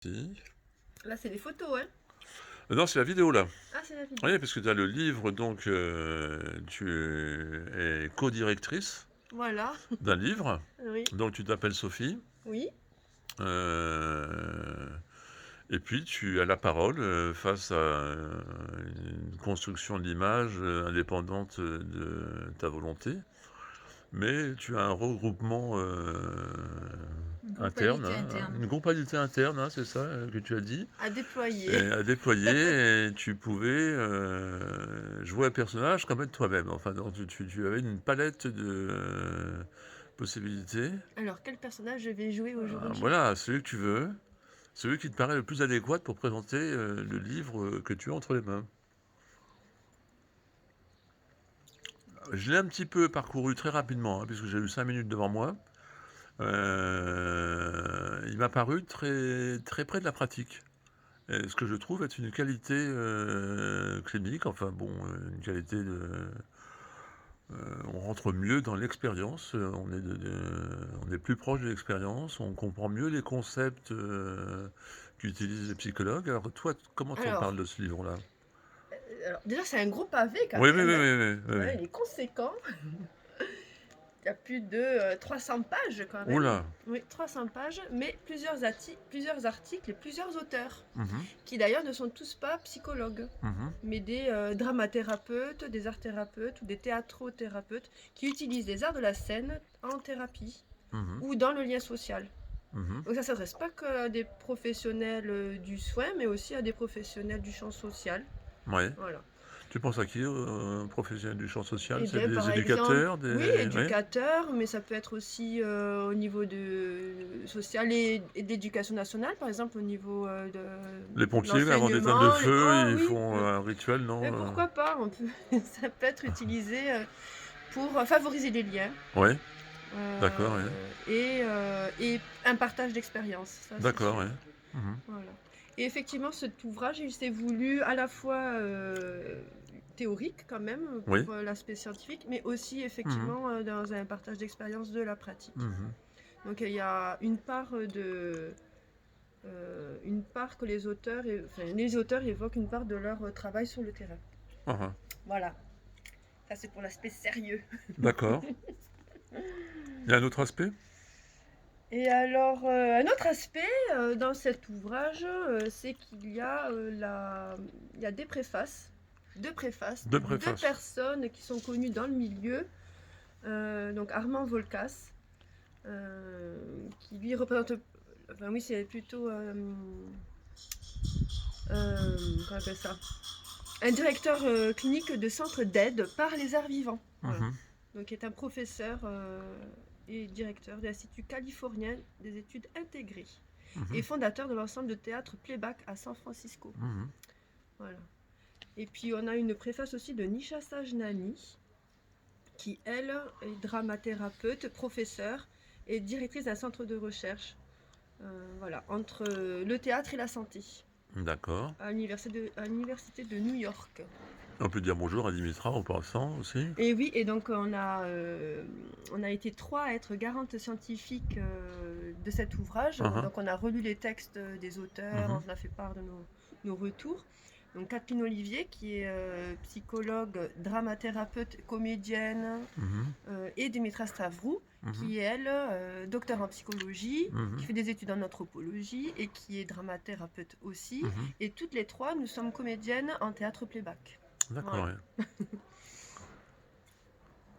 Si. Là, c'est des photos, hein? Non, c'est la vidéo là. Ah, c'est la vidéo. Oui, parce que tu as le livre, donc tu es co-directrice Voilà, d'un livre, oui, donc tu t'appelles Sophie. oui. euh, et puis tu as la parole face à une construction de l'image indépendante de ta volonté, mais tu as un regroupement Une interne, globalité hein, interne une comptabilité interne, hein, c'est ça que tu as dit. à déployer. À déployer et tu pouvais, jouer un personnage comme être toi-même. Enfin donc tu avais une palette de possibilités. Alors, quel personnage je vais jouer aujourd'hui? Voilà, celui que tu veux, celui qui te paraît le plus adéquat pour présenter, le livre, que tu as entre les mains. Je l'ai un petit peu parcouru très rapidement, hein, puisque j'ai eu 5 minutes devant moi. Il m'a paru très très près de la pratique. Et ce que je trouve être une qualité, clinique, enfin bon, une qualité de on rentre mieux dans l'expérience, on est plus proche de l'expérience, on comprend mieux les concepts, qu'utilisent les psychologues. Alors toi, comment tu en parles Alors, de ce livre-là? alors, déjà, c'est un gros pavé quand Oui, oui, oui, même, hein? oui, oui, oui, Ouais, oui. il est conséquent. Il y a plus de 300 pages quand Ouh même. là! Oui, 300 pages, mais plusieurs articles et plusieurs auteurs, Mmh. qui d'ailleurs ne sont tous pas psychologues, Mmh. mais des dramathérapeutes, des art-thérapeutes ou des théâtro-thérapeutes qui utilisent les arts de la scène en thérapie Mmh. ou dans le lien social. Mmh. Donc ça s'adresse pas que à des professionnels du soin, mais aussi à des professionnels du champ social. Ouais. Voilà. Tu penses à qui, professionnels du champ social? Et C'est bien des par exemple, éducateurs, oui, des ouais? éducateurs, mais ça peut être aussi au niveau de social et d'éducation nationale, par exemple au niveau de Les pompiers, avant d'éteindre le l'enseignement. feu, Oh ils oui, font, un rituel, non, mais pourquoi pas, ça peut être utilisé pour favoriser les liens Ouais, d'accord, ouais. et un partage d'expérience, ça c'est D'accord, sûr. ouais. Mmh. Voilà. Et effectivement, cet ouvrage, il s'est voulu à la fois théorique quand même Oui. pour l'aspect scientifique, mais aussi Mmh. effectivement dans un partage d'expérience de la pratique. Mmh. Donc il y a une part que les auteurs évoquent une part de leur travail sur le terrain. Hein, hein. Voilà. Ça c'est pour l'aspect sérieux. D'accord. Il y a un autre aspect? Et alors, un autre aspect dans cet ouvrage, c'est qu'il y a, il y a des préfaces, Deux de deux préfaces. personnes qui sont connues dans le milieu. Donc Armand Volcas, qui lui représente, enfin oui, c'est plutôt, comment on appelle ça? Un directeur clinique de centre d'aide par les arts vivants. Voilà. Mmh. Donc, il est un professeur et directeur de l'Institut californien des études intégrées et Mmh. fondateur de l'ensemble de théâtre Playback à San Francisco. Mmh. Voilà. Et puis, on a une préface aussi de Nisha Sajnani, qui, elle, est dramathérapeute, professeure et directrice d'un centre de recherche voilà, entre le théâtre et la santé D'accord. à l'université de New York. On peut dire bonjour à Dimitra en passant aussi? Et oui, et donc on a été trois à être garantes scientifiques de cet ouvrage. Hein, hein. Donc on a relu les textes des auteurs, Mmh. on a fait part de nos retours. Donc Kathleen Olivier, qui est psychologue, dramathérapeute, comédienne, Mmh. et Dimitra Stavrou, Mmh. qui est elle, docteur en psychologie, qui Mmh. fait des études en anthropologie et qui est dramathérapeute aussi. Mmh. Et toutes les trois, nous sommes comédiennes en théâtre playback. D'accord, Voilà. ouais.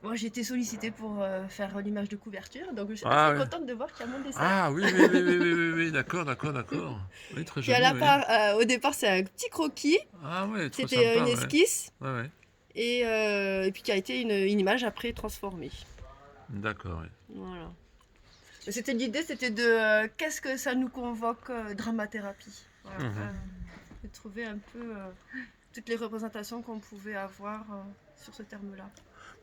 Moi, j'ai été sollicitée pour faire l'image de couverture, donc je suis Ah assez ouais. contente de voir qu'il y a mon dessin. Ah oui, oui, oui, oui, oui, oui, oui, d'accord, d'accord, d'accord. Oui, très Qui à joli, la oui. part, au départ, c'est un petit croquis, Ah ouais, trop c'était une sympa, ouais. esquisse, Ouais, ouais. et puis qui a été une image après transformée. D'accord, ouais. Voilà. C'était l'idée, c'était de qu'est-ce que ça nous convoque dramathérapie. Voilà. Mmh. De trouver un peu toutes les représentations qu'on pouvait avoir sur ce terme-là.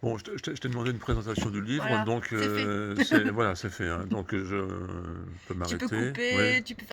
Bon, je t'ai demandé une présentation du livre, Voilà, donc c'est fait. c'est voilà, c'est fait, hein, donc je peux Tu peux m'arrêter. Oui. couper, tu peux